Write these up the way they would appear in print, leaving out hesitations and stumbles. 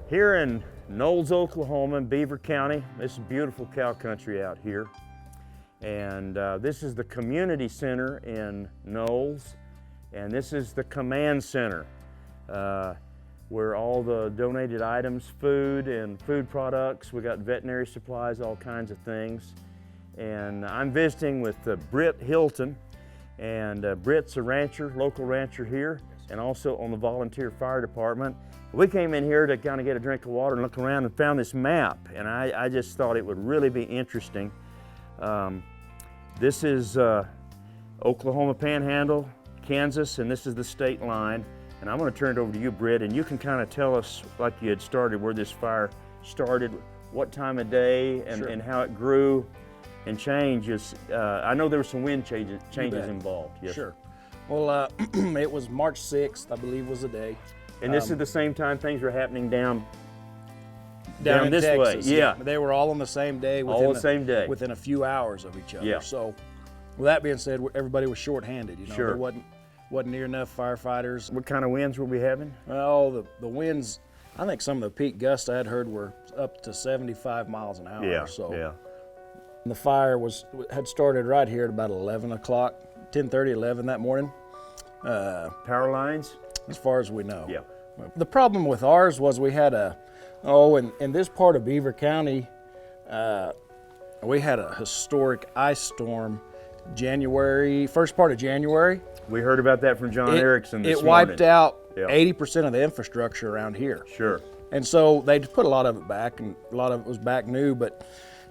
Here in Knowles, Oklahoma, in Beaver County, this is beautiful cow country out here. And this is the community center in Knowles, and this is the command center where all the donated items, food and food products, we got veterinary supplies, all kinds of things. And I'm visiting with Britt Hilton, and Britt's a rancher, local rancher here, and also on the volunteer fire department. We came in here to kind of get a drink of water and look around and found this map, and I just thought it would really be interesting. This is Oklahoma Panhandle, Kansas, and this is the state line. And I'm going to turn it over to you, Britt, and you can kind of tell us, like you had started, where this fire started, what time of day, and, Sure. and how it grew and changes. I know there were some wind changes involved. Yes. Sure. Well, it was March 6th, I believe was the day. And this is the same time things were happening down in this Texas. way. Yeah. They were all on the same day. All the same day. Within a few hours of each other. Yeah. So, with that being said, everybody was short-handed. You know, Sure. there wasn't near enough firefighters. What kind of winds were we having? Well, the winds, I think some of the peak gusts I had heard were up to 75 miles an hour. Yeah. So, Yeah. the fire had started right here at about 11 o'clock, 10:30, 11 that morning. Power lines? As far as we know. Yeah. The problem with ours was we had in this part of Beaver County, we had a historic ice storm first part of January. We heard about that from John Erickson this It morning. wiped out Yeah. 80% of the infrastructure around here. Sure. And so they put a lot of it back, and a lot of it was back new, but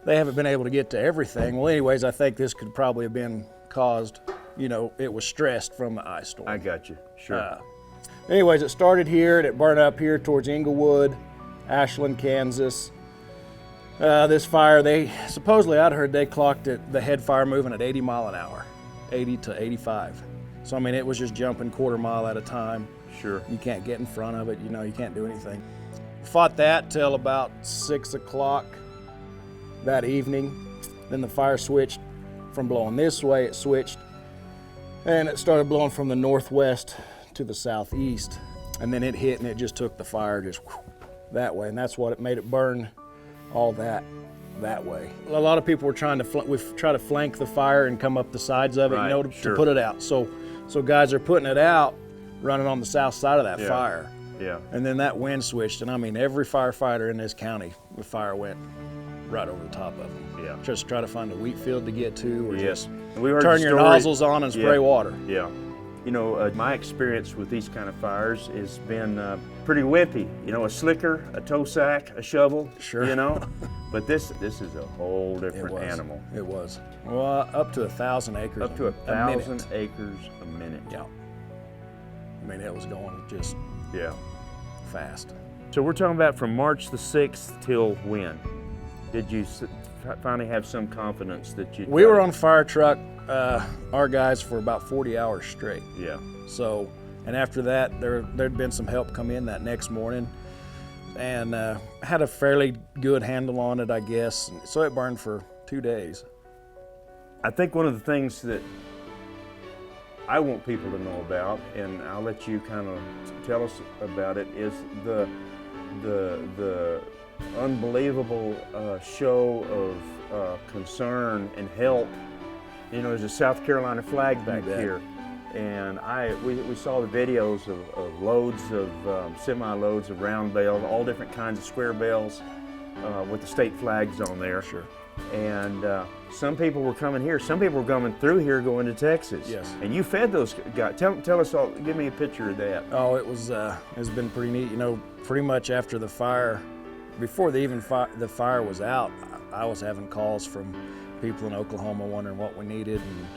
they haven't been able to get to everything. Well, anyways, I think this could probably have been caused, it was stressed from the ice storm. I got you. Sure. Anyways, it started here and it burned up here towards Englewood, Ashland, Kansas. This fire, supposedly I'd heard they clocked it, the head fire moving at 80 mile an hour, 80 to 85. So I mean, it was just jumping quarter mile at a time. Sure. You can't get in front of it, you can't do anything. Fought that till about 6 o'clock that evening. Then the fire switched from blowing this way, it switched, and it started blowing from the northwest to the southeast, and then it hit and it just took the fire just that way, and that's what it made it burn all that way. A lot of people were trying to we've tried to flank the fire and come up the sides of it, Right, to sure. put it out. So guys are putting it out, running on the south side of that Yeah. fire. Yeah. And then that wind switched, and I mean, every firefighter in this county, the fire went right over the top of them. Yeah. Just try to find a wheat field to get to, or Yes. just We heard turn the your story. nozzles on and spray Yeah. water. Yeah. My experience with these kind of fires has been pretty wimpy. A slicker, a tow sack, a shovel. Sure. But this is a whole different animal. It was. Well, up to 1,000 acres. Up to a 1,000 minute. acres a minute. Yeah. I mean, it was going just Yeah. fast. So we're talking about from March the 6th till when? Did you finally have some confidence that you? We were on a fire truck, our guys, for about 40 hours straight. Yeah. So, and after that, there'd been some help come in that next morning, and had a fairly good handle on it, I guess. So it burned for 2 days. I think one of the things that I want people to know about, and I'll let you kind of tell us about it, is the unbelievable show of concern and help. There's a South Carolina flag back here, and we saw the videos of loads of semi-loads of round bales, all different kinds of square bales with the state flags on there. Sure. And some people were coming here. Some people were coming through here going to Texas. Yes. And you fed those guys. Tell us all. Give me a picture of that. Oh, it's been pretty neat. Pretty much after the fire, before the fire was out, I was having calls from people in Oklahoma wondering what we needed and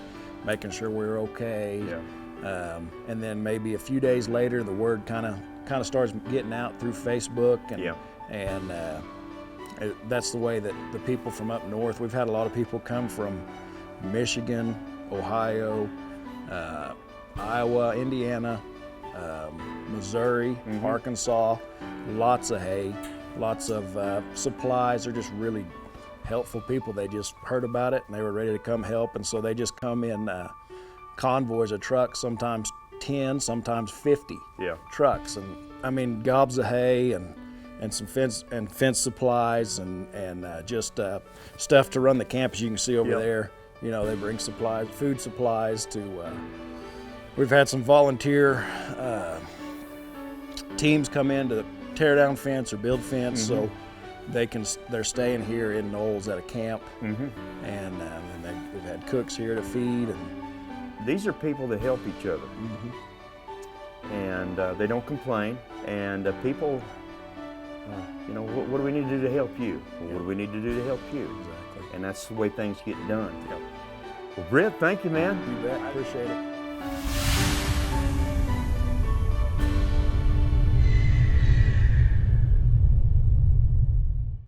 making sure we were okay. Yeah. And then maybe a few days later, the word kind of starts getting out through Facebook, and that's the way that the people from up north. We've had a lot of people come from Michigan, Ohio, Iowa, Indiana, Missouri, Arkansas. Lots of hay, lots of supplies. They're just really helpful people. They just heard about it and they were ready to come help, and so they just come in convoys of trucks, sometimes 10, sometimes 50 trucks, and I mean gobs of hay, and and some fence supplies and just stuff to run the camp, as you can see over there. You know, they bring supplies, food supplies to. We've had some volunteer teams come in to tear down fence or build fence, so they're staying here in Knowles at a camp, and we've had cooks here to feed. And these are people that help each other, and they don't complain. And people, you know, what do we need to do to help you? What do we need to do to help you? Exactly. And that's the way things get done. Well, Britt, thank you, man. You bet. Appreciate it.